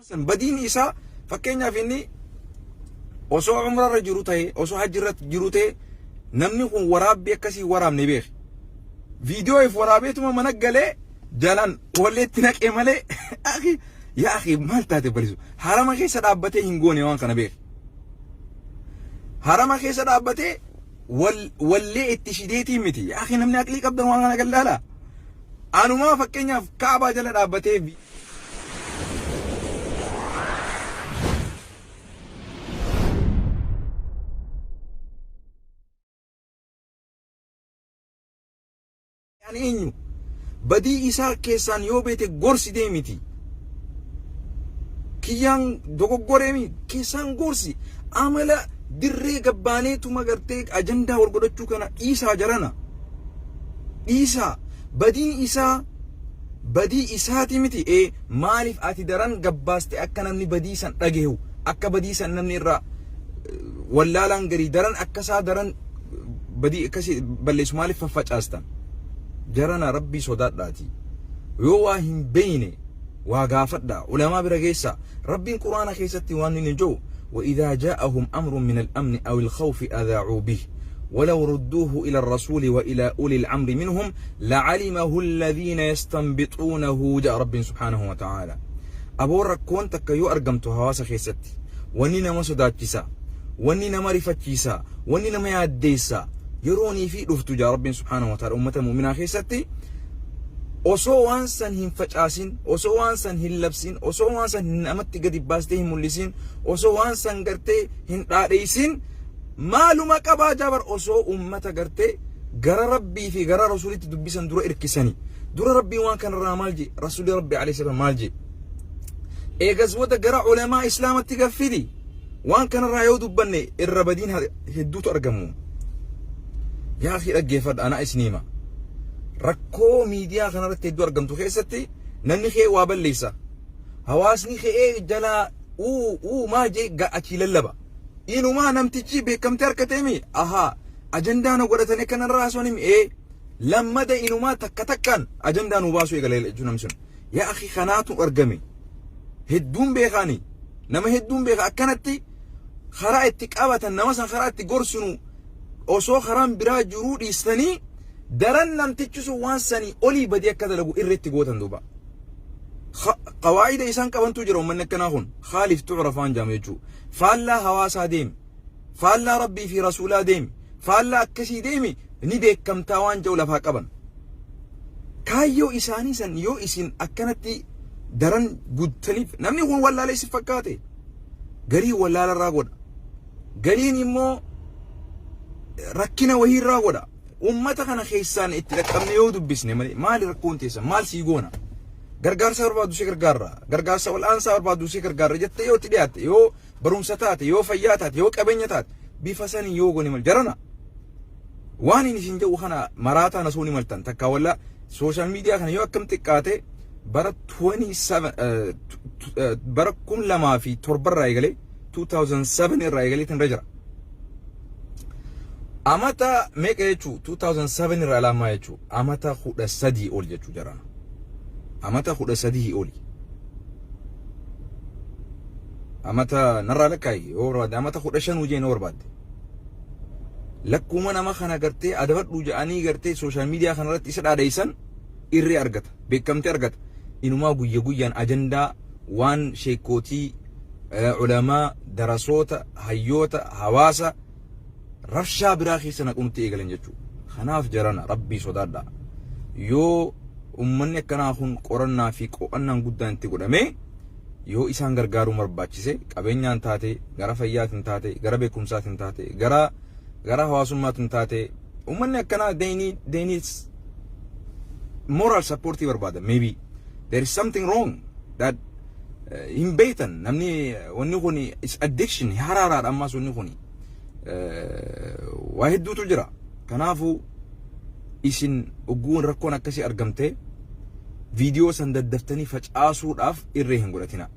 Badiin isaa fakkeenyaaf inni osoo umrarra jiru ta'e osoo hajjirratti jiru ta'e namni kun waraabbii akkasii waraabne beek. Viidiyoo if waraabeetuma mana galee jalaan walleetti naqee malee yaa akhi maal taate balisu harama keessa dhaabbatee hin goone waan kana beek. Harama keessa dhaabbatee wallee itti shideetii miti. Yaa akhi namni aqlii qabdan waan kana gallaala. Anumaa fakkeenyaaf kaabaa jala dhaabbatee eenyu badii isaa keessaan yoo beete gorsi deemiti kiyyaan dogoggoremi keessaan gorsi amala dirree gabbaaneetuma gartee ajandaa wal godhachuu kana dhiisaa jarana dhiisaa badii isaati miti maaliif ati daran gabbaaste akka namni badii san dhageehu akka badii san namni irraa wallaalaan garii daran akkasaa daran badii akkasii balleessu maaliif faffacaastan jarana rabbii sodaadhaati yoo waa hin beeyne waa gaafadha ulamaa bira geessa rabbiin quraana keessatti waan inni jedhu وإذا جاءهم أمر من الأمن أو الخوف أذاعوا به ولو ردوه إلى الرسول وإلى أولي الأمر منهم لعلمه الذين يستنبطونه جاء رب سبحانه وتعالى أبو ركون تكيو أرقمت هواسا خيستي ونينا ما صداتيسا ونينا ما رفتيسا ونينا ما يعديسا يروني في رفتو جاء رب سبحانه وتعالى أمة مؤمنة خيستي osoo waan san hin facaasin osoo waan san hin labsin osoo waan san hin amatti gadi baastee hin mul'isin osoo waan san gartee hin dhaadheessin maaluma qabaa jabar osoo ummata gartee gara rabbii fi gara rasuulitti dubbisan dura irkisanii dura rabbii waan kanarraa maal je rasuuli rabbi alayhi salaam maal je eegas wada gara ulamaa islaamatti gaffidi waan kanarraa yoo dubbanne irra badiin hedduutu argamu yaa akhi dhaggeeffadha ana isniima rakkoo miidiyaa kanarratti hedduu argamtu keessatti namni kee waa balleessa hawaasni kee jala maa jee achi lallaba inumaa namtichi beekamtee harkateemi ajandaa nu godhatanii kanarraa sonim lammada inumaa takkaan ajandaa nu baasuu eegale jechuun namni sun yaa akhi kanaatu argame hedduun beekani nama hedduun beeka akkanatti karaa itti qabatan nama san karaa itti gorsinu osoo karaan biraa jiruu dhiistanii daran namtichi sun waan sanii olii badii akka dalagu irratti gootan duuba qawaa'ida isaan qabantu jira ummanni akkanaa kun khaalif tu'raf waan jaamu jechuu faallaa hawaasaa deemi faallaa rabbii fi rasuulaa deemi faallaa akkasii deemi ni beekamtaa waan jedhu lafaa qaban kaayyoo isaanii san yoo isin akkanatti daran guuttaniif namni kun wallaala isin fakkaate garii wallaalarraa godha gariin immoo rakkina wahiirraa godha ummata kana keessaan itti dhaqqabne yoo dubbisne maali rakkoon teessan maal sii goona gargaarsa barbaadu si gargaarra gargaarsa wal'aansaa barbaadu si gargaarra jettee yoo itti dhiyaatte yoo barumsa taate yoo fayyaa taate yoo qabeenya taate bifa sanii yoo goone mal jarana waan inni isin jedhu kana maraataa na sooni maltan takka walla sooshaal miidiyaa kana yoo akkam xiqqaate bara 27 bara 2007 irraa eegalee 2007 irraa eegalee tan jira amata meeqa jechuu 2007 irraa laamaa jechuu amata 13 ol jechuu jarana amata 13 oli amata narraa lakkaa'e yoo barbaadde amata 15 ujeen yoo barbaadde lakkuma nama kana gartee adabadhu jedhanii gartee sooshaal miidiyaa kanarratti isa dhaadheessan irree argata beekamtee argata inumaa guyyaan ajandaa waan sheekootii ulamaa darasoota hayyoota hawaasa rafshaa biraa keessa naquutti eegalan jechuudha. Kanaaf jarana rabbii sodaadha. Yoo ummanni akkanaa kun qorannaa fi qo'annaan guddaan itti godhame yoo isaan gargaaruu barbaachise qabeenyaan taate gara fayyaatiin taate gara beekumsaatiin taate gara hawaasummaatiin taate ummanni akkanaa they moral support barbaada maybe there is something wrong that hin beektan namni wanni kun is addiction haraaraadha ammaas wanni kun waa hedduutu jira kanaafu isin ogguun rakkoon akkasii argamte viidiyoo san daddaftanii facaasuudhaaf irree hin godhatina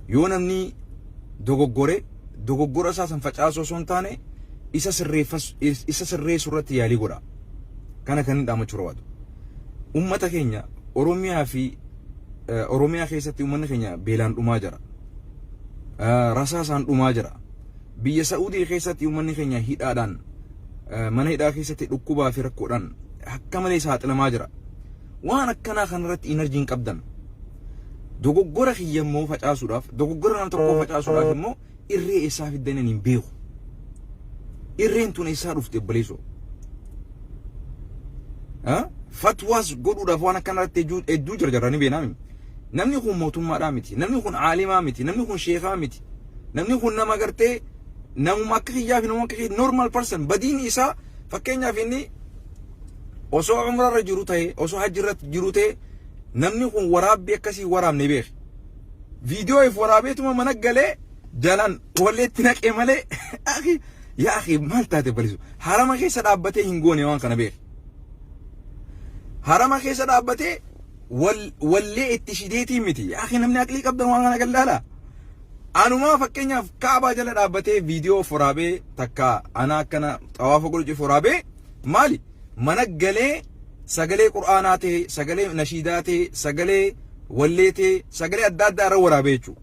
yoo namni dogoggora isaa san facaasuu osoo hin taane isa sirreessu irratti yaalii godha kana kan dhaamachuu barbaadu ummata keenya Oromiyaa fi Oromiyaa keessatti uummanni keenya beelaan dhumaa jira. Rasaasaan dhumaa jira. Biyya Saa'udii keessatti uummanni keenya hidhaadhaan mana hidhaa keessatti dhukkubaa fi rakkoodhaan akka malee saaxilamaa jira. Waan akkanaa kanarratti enerjiin qabdan. Dogoggora kiyyammoo facaasuudhaaf, dogoggora nama tokkoo facaasuudhaaf immoo irree isaa fiddanii hin beeku. Irreen tun isaa dhufte baleesoo. Fatwaas godhuudhaaf waan akkanarratti hedduu jarjaranii beenaami. Namni kun mootummaadhaa miti, namni kun aalimaa miti, namni kun sheekaa miti, namni kun nama gartee namuma akka kiyyaa fi nama akka kiyyaa normal person badiin isaa fakkeenyaaf inni osoo umrarra jiru ta'e osoo hajjirratti jiru ta'e namni kun waraabbii akkasii waraabne beek. Viidiyoo if waraabeetuma mana galee jalaan walleetti naqee malee yaa akhi maal taate balisu harama keessa dhaabbatee hin goone waan kana beek. Harama keessa dhaabbatee wallee itti shideetii miti. Yaa akhi namni aqlii qabdan waan kana gallaala. Anumaa fakkeenyaaf kaabaa jala dhaabbatee viidiyoo waraabee takka ana akkana xawaafa godhu waraabee maali? Mana galee sagalee qur'aanaa ta'e, sagalee nashiidaa ta'e, sagalee wallee ta'e, sagalee adda addaa irra waraabee jechuudha.